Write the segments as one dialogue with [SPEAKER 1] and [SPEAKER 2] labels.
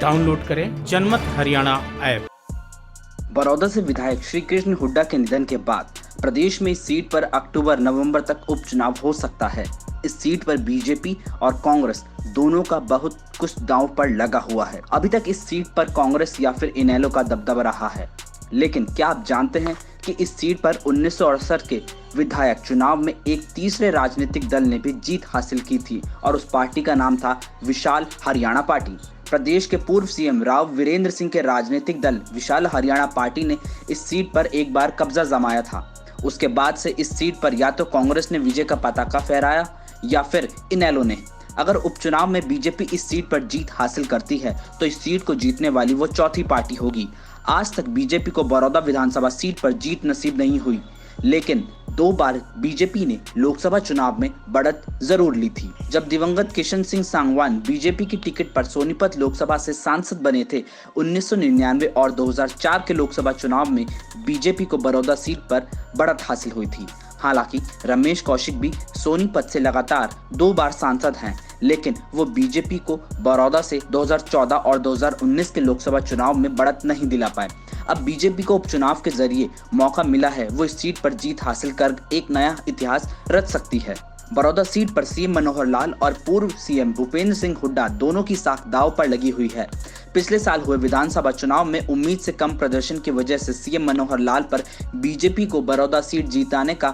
[SPEAKER 1] Download करें जनमत Haryana app.
[SPEAKER 2] Baroda से विधायक श्री कृष्ण हुड्डा के निधन के बाद प्रदेश में इस सीट पर अक्टूबर-नवंबर तक उपचुनाव हो सकता है। इस सीट पर बीजेपी और कांग्रेस दोनों का बहुत कुछ दांव पर लगा हुआ है। अभी तक इस सीट पर कांग्रेस या फिर इनेलो का दबदबा रहा है, लेकिन क्या आप जानते हैं कि इस सीट पर 1968 के विधायक चुनाव में एक तीसरे राजनीतिक दल ने भी जीत हासिल की थी और उस पार्टी का नाम था विशाल हरियाणा पार्टी। प्रदेश के पूर्व सीएम राव वीरेंद्र सिंह के राजनीतिक दल विशाल हरियाणा पार्टी ने इस सीट पर एक बार कब्जा जमाया था। उसके बाद से इस सीट पर या तो कांग्रेस ने विजय का पताका फहराया या फिर इनेलो ने। अगर उपचुनाव में बीजेपी इस सीट पर जीत हासिल करती है तो इस सीट को जीतने वाली वो चौथी पार्टी होगी। आज तक बीजेपी को बड़ौदा विधानसभा सीट पर जीत नसीब नहीं हुई, लेकिन 2 बार बीजेपी ने लोकसभा चुनाव में बढ़त जरूर ली थी। जब दिवंगत किशन सिंह सांगवान बीजेपी की टिकट पर सोनीपत लोकसभा से सांसद बने थे, 1999 और 2004 के लोकसभा चुनाव में बीजेपी को बड़ौदा सीट पर बढ़त हासिल हुई थी। हालांकि रमेश कौशिक भी सोनीपत से लगातार 2 बार सांसद हैं, लेकिन वो बीजेपी को बड़ौदा से 2014 और 2019 के लोकसभा चुनाव में बढ़त नहीं दिला पाए। अब बीजेपी को उपचुनाव के जरिए मौका मिला है, वो इस सीट पर जीत हासिल कर एक नया इतिहास रच सकती है। बड़ौदा सीट पर सीएम मनोहर लाल और पूर्व सीएम भूपेंद्र सिंह हुड्डा दोनों की साख दांव पर लगी हुई है। पिछले साल हुए विधानसभा चुनाव में उम्मीद से कम प्रदर्शन की वजह से सीएम मनोहर लाल पर बीजेपी को बड़ौदा सीट जीताने का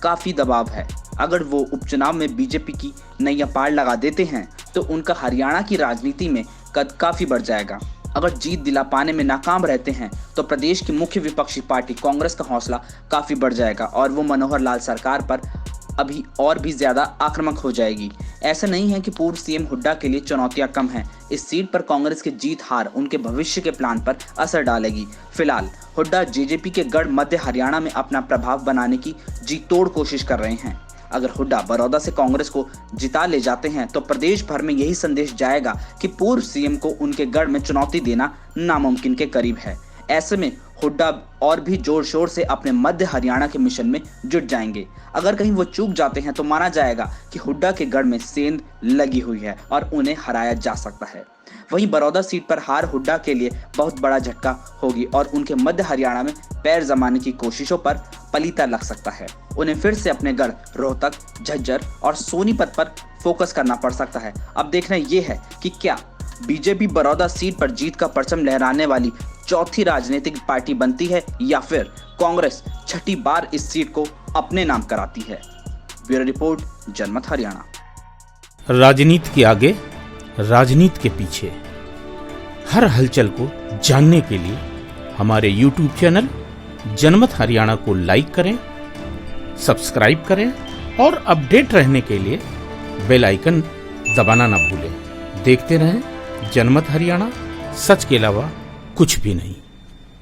[SPEAKER 2] काफी दबाव है। अगर वो उपचुनाव में बीजेपी की नैया पार लगा देते हैं तो उनका हरियाणा की राजनीति में कद काफी बढ़ जाएगा। अगर जीत दिला पाने में नाकाम रहते हैं तो प्रदेश की मुख्य विपक्षी पार्टी कांग्रेस का हौसला काफी बढ़ जाएगा और वो मनोहर लाल सरकार पर अभी और भी ज्यादा आक्रामक हो जाएगी। ऐसा नहीं है कि पूर्व सीएम हुड्डा के लिए चुनौतियां कम हैं। इस सीट पर कांग्रेस की जीत हार उनके भविष्य के प्लान पर असर डालेगी। फिलहाल हुड्डा जेजेपी के गढ़ मध्य हरियाणा में अपना प्रभाव बनाने की जी तोड़ कोशिश कर रहे हैं। अगर हुड्डा बड़ौदा से कांग्रेस को जिता ले जाते हैं तो प्रदेश भर में यही संदेश जाएगा कि पूर्व सीएम को उनके गढ़ में चुनौती देना नामुमकिन के करीब है। ऐसे में हुड्डा और भी जोर शोर से अपने मध्य हरियाणा के मिशन में जुट जाएंगे। अगर कहीं वो चूक जाते हैं तो माना जाएगा कि हुड्डा के गढ़ में सेंध लगी हुई है और उन्हें हराया जा सकता है। वहीं बड़ौदा सीट पर हार हुड्डा के लिए बहुत बड़ा झटका होगी और उनके मध्य हरियाणा में पैर जमाने की कोशिशों पर पलीता लग सकता है। उन्हें फिर से अपने गढ़ रोहतक, झज्जर और सोनीपत पर फोकस करना पड़ सकता है। अब देखना यह है कि क्या बीजेपी बड़ौदा सीट पर जीत का परचम लहराने वाली चौथी राजनीतिक पार्टी बनती है या फिर कांग्रेस छठी बार इस सीट को अपने नाम कराती है। ब्यूरो रिपोर्ट, जनमत हरियाणा।
[SPEAKER 1] राजनीति के आगे, राजनीति के पीछे, हर हलचल को जानने के लिए हमारे YouTube चैनल जनमत हरियाणा को लाइक करें, सब्सक्राइब करें और अपडेट रहने के लिए बेल आइकन दबाना ना भूलें। देखते रहें जनमत हरियाणा, सच के अलावा कुछ भी नहीं।